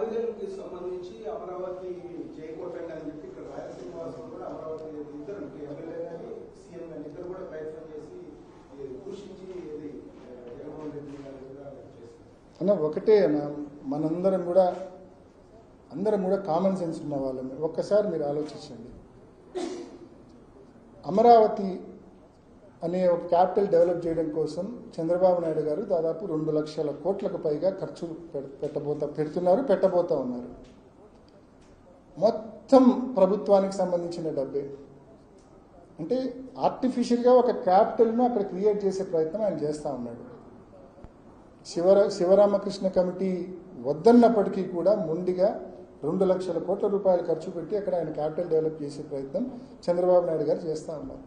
హాలిడేకి సంబంధించి అమరావతి చేయకూడదండి అని చెప్పి ఇక్కడ రాయలసీమ వాసులు కూడా అమరావతి ఇద్దరు ఎమ్మెల్యే కానీ సీఎం కానీ ఇద్దరు కూడా ప్రయత్నం చేసి కృషించి జగన్మోహన్ రెడ్డి గారు కూడా చేస్తారు అన్న. ఒకటే అన్న, మనందరం కూడా కామన్ సెన్స్ ఉన్న వాళ్ళమే. ఒక్కసారి మీరు ఆలోచించండి. అమరావతి అనే ఒక క్యాపిటల్ డెవలప్ చేయడం కోసం చంద్రబాబు నాయుడు గారు దాదాపు 2 లక్షల కోట్లకు పైగా ఖర్చు పెట్టబోతా ఉన్నారు. మొత్తం ప్రభుత్వానికి సంబంధించిన డబ్బే. అంటే ఆర్టిఫిషియల్గా ఒక క్యాపిటల్ను అక్కడ క్రియేట్ చేసే ప్రయత్నం ఆయన చేస్తూ ఉన్నాడు. శివరామకృష్ణ కమిటీ వద్దన్నప్పటికీ కూడా మొండిగా 2 లక్షల కోట్ల రూపాయలు ఖర్చు పెట్టి అక్కడ ఆయన క్యాపిటల్ డెవలప్ చేసే ప్రయత్నం చంద్రబాబు నాయుడు గారు చేస్తూ ఉన్నారు.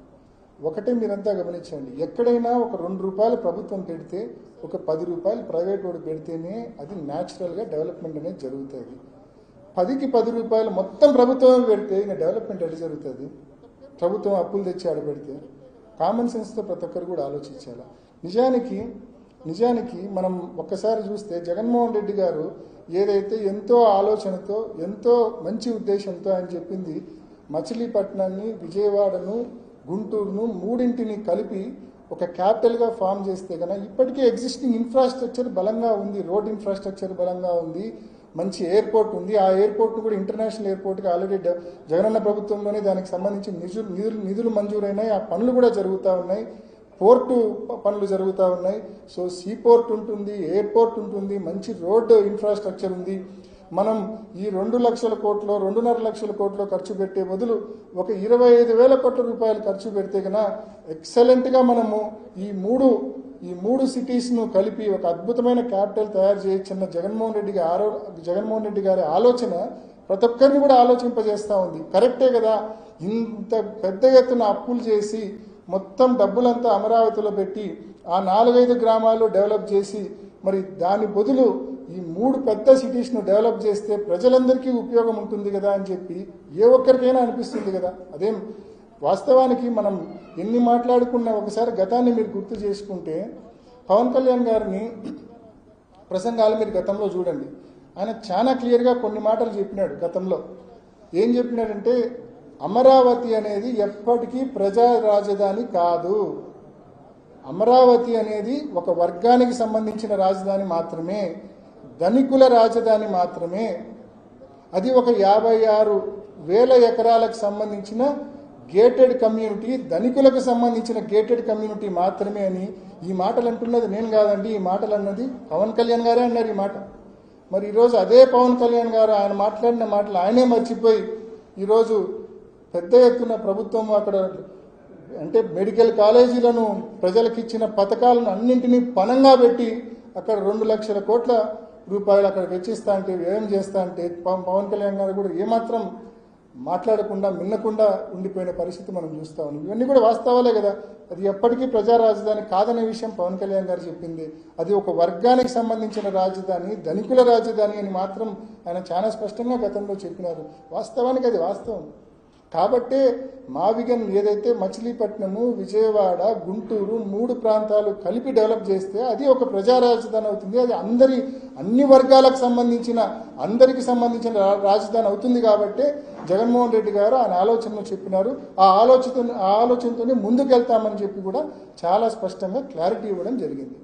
ఒకటే మీరంతా గమనించండి, ఎక్కడైనా ఒక 2 రూపాయలు ప్రభుత్వం పెడితే ఒక 10 రూపాయలు ప్రైవేట్ వాడు పెడితేనే అది న్యాచురల్గా డెవలప్మెంట్ అనేది జరుగుతుంది. 10కి 10 రూపాయలు మొత్తం ప్రభుత్వం పెడితే ఇంకా డెవలప్మెంట్ ఎట్లా జరుగుతుంది? ప్రభుత్వం అప్పులు తెచ్చి ఆడబెడితే. కామన్ సెన్స్తో ప్రతి ఒక్కరు కూడా ఆలోచించాలి. నిజానికి మనం ఒక్కసారి చూస్తే జగన్మోహన్ రెడ్డి గారు ఏదైతే ఎంతో ఆలోచనతో ఎంతో మంచి ఉద్దేశంతో ఆయన చెప్పింది మచిలీపట్నాన్ని, విజయవాడను, గుంటూరును మూడింటిని కలిపి ఒక క్యాపిటల్గా ఫామ్ చేస్తే కనుక ఇప్పటికే ఎగ్జిస్టింగ్ ఇన్ఫ్రాస్ట్రక్చర్ బలంగా ఉంది. రోడ్ ఇన్ఫ్రాస్ట్రక్చర్ బలంగా ఉంది, మంచి ఎయిర్పోర్ట్ ఉంది. ఆ ఎయిర్పోర్ట్ను కూడా ఇంటర్నేషనల్ ఎయిర్పోర్ట్గా ఆల్రెడీ జగనన్న ప్రభుత్వంలోనే దానికి సంబంధించి నిధులు మంజూరైనాయి. ఆ పనులు కూడా జరుగుతూ ఉన్నాయి. పోర్టు పనులు జరుగుతూ ఉన్నాయి. సో సీ పోర్ట్ ఉంటుంది, ఎయిర్పోర్ట్ ఉంటుంది, మంచి రోడ్ ఇన్ఫ్రాస్ట్రక్చర్ ఉంది. మనం ఈ 2 లక్షల కోట్లు 2.5 లక్షల కోట్లు ఖర్చు పెట్టే బదులు ఒక 25,000 కోట్ల రూపాయలు ఖర్చు పెడితే కన్నా ఎక్సలెంట్గా మనము ఈ మూడు సిటీస్ను కలిపి ఒక అద్భుతమైన క్యాపిటల్ తయారు చేయొచ్చన్న జగన్మోహన్ రెడ్డి గారి ఆలోచన ప్రతి ఒక్కరిని కూడా ఆలోచింపజేస్తూ ఉంది. కరెక్టే కదా. ఇంత పెద్ద ఎత్తున అప్పులు చేసి మొత్తం డబ్బులంతా అమరావతిలో పెట్టి ఆ 4-5 గ్రామాలు డెవలప్ చేసి మరి దాని బదులు ఈ 3 పెద్ద సిటీస్ను డెవలప్ చేస్తే ప్రజలందరికీ ఉపయోగం ఉంటుంది కదా అని చెప్పి ఏ ఒక్కరికైనా అనిపిస్తుంది కదా. అదేం వాస్తవానికి మనం ఎన్ని మాట్లాడుకున్నా ఒకసారి గతాన్ని మీరు గుర్తు చేసుకుంటే పవన్ కళ్యాణ్ గారిని ప్రసంగాలు మీరు గతంలో చూడండి. ఆయన చాలా క్లియర్గా కొన్ని మాటలు చెప్పినాడు. గతంలో ఏం చెప్పినాడంటే అమరావతి అనేది ఎప్పటికీ ప్రజా రాజధాని కాదు. అమరావతి అనేది ఒక వర్గానికి సంబంధించిన రాజధాని మాత్రమే, ధనికుల రాజధాని మాత్రమే. అది ఒక 56,000 ఎకరాలకు సంబంధించిన గేటెడ్ కమ్యూనిటీ, ధనికులకు సంబంధించిన గేటెడ్ కమ్యూనిటీ మాత్రమే అని ఈ మాటలు అంటున్నది నేను కాదండి. ఈ మాటలు అన్నది పవన్ కళ్యాణ్ గారే అన్నారు ఈ మాట. మరి ఈరోజు అదే పవన్ కళ్యాణ్ గారు ఆయన మాట్లాడిన మాటలు ఆయనే మర్చిపోయి ఈరోజు పెద్ద ఎత్తున ప్రభుత్వం అక్కడ అంటే మెడికల్ కాలేజీలను ప్రజలకు ఇచ్చిన పథకాలను అన్నింటినీ పణంగా పెట్టి అక్కడ 2 లక్షల కోట్ల రూపాయలు అక్కడ వెచ్చిస్తా అంటే వ్యయం చేస్తా అంటే పవన్ కళ్యాణ్ గారు కూడా ఏమాత్రం మాట్లాడకుండా మిన్నకుండా ఉండిపోయిన పరిస్థితి మనం చూస్తా ఉన్నాం. ఇవన్నీ కూడా వాస్తవాలే కదా. అది ఎప్పటికీ ప్రజా రాజధాని కాదనే విషయం పవన్ కళ్యాణ్ గారు చెప్పింది. అది ఒక వర్గానికి సంబంధించిన రాజధాని, ధనికుల రాజధాని అని మాత్రం ఆయన చాలా స్పష్టంగా గతంలో చెప్పినారు. వాస్తవానికి అది వాస్తవం. కాబట్టే మావిగన్ ఏదైతే మచిలీపట్నము, విజయవాడ, గుంటూరు 3 ప్రాంతాలు కలిపి డెవలప్ చేస్తే అది ఒక ప్రజా రాజధాని అవుతుంది. అది అన్ని వర్గాలకు సంబంధించిన అందరికి సంబంధించిన రాజధాని అవుతుంది. కాబట్టి జగన్మోహన్ రెడ్డి గారు ఆయన ఆలోచనలు చెప్పినారు. ఆ ఆలోచనతోనే ముందుకెళ్తామని చెప్పి కూడా చాలా స్పష్టంగా క్లారిటీ ఇవ్వడం జరిగింది.